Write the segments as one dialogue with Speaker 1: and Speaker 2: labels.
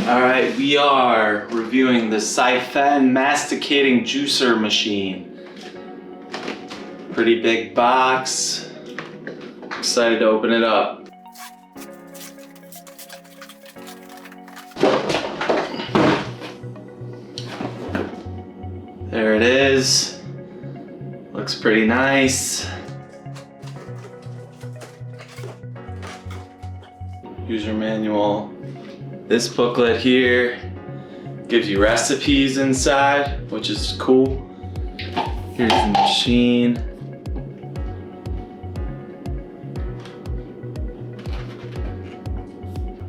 Speaker 1: Alright, we are reviewing the SiFENE Masticating Juicer Machine. Pretty big box. Excited to open it up. There it is. Looks pretty nice. User manual. This booklet here gives you recipes inside, which is cool. Here's the machine.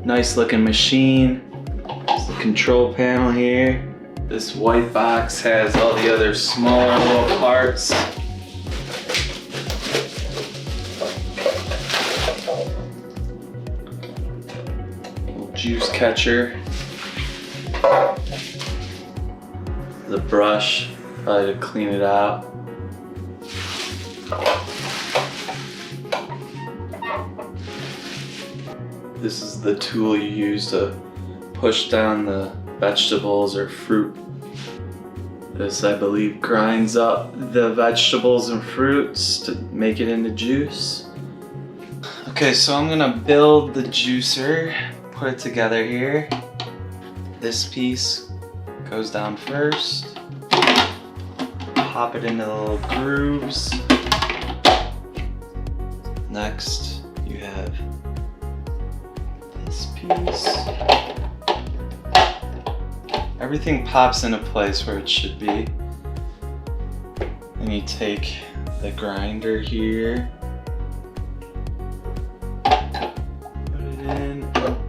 Speaker 1: Nice looking machine. There's the control panel here. This white box has all the other smaller little parts. Juice catcher, the brush, probably to clean it out. This is the tool you use to push down the vegetables or fruit. This, I believe, grinds up the vegetables and fruits to make it into juice. Okay, so I'm gonna build the juicer. Put it together here. This piece goes down first. Pop it into the little grooves. Next, you have this piece. Everything pops into place where it should be. And you take the grinder here.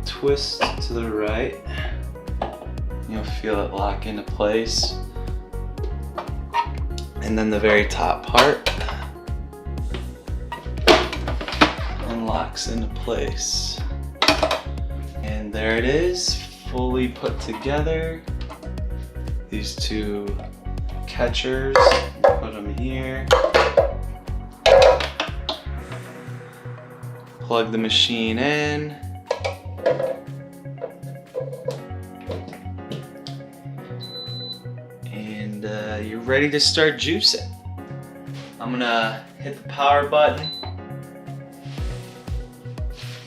Speaker 1: Twist to the right. You'll feel it lock into place. And then the very top part unlocks into place. And there it is, fully put together. These two catchers, put them here. Plug the machine in. You're ready to start juicing. I'm gonna hit the power button.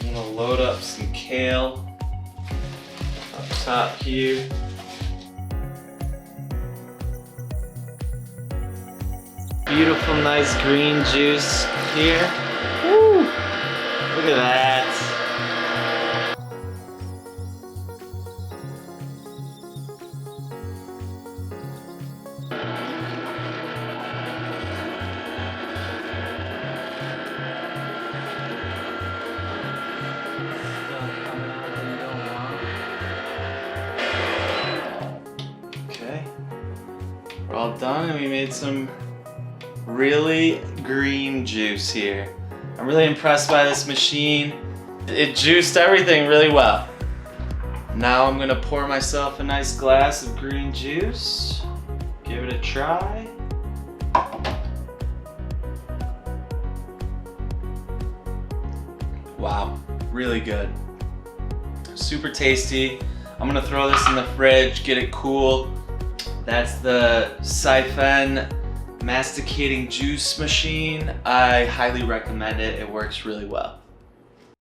Speaker 1: I'm gonna load up some kale up top here. Beautiful, nice green juice here. Woo! Look at that. We're all done and we made some really green juice here. I'm really impressed by this machine. It juiced everything really well. Now I'm gonna pour myself a nice glass of green juice. Give it a try. Wow, really good. Super tasty. I'm gonna throw this in the fridge, get it cool. That's the SiFENE Masticating Juice Machine. I highly recommend it. It works really well.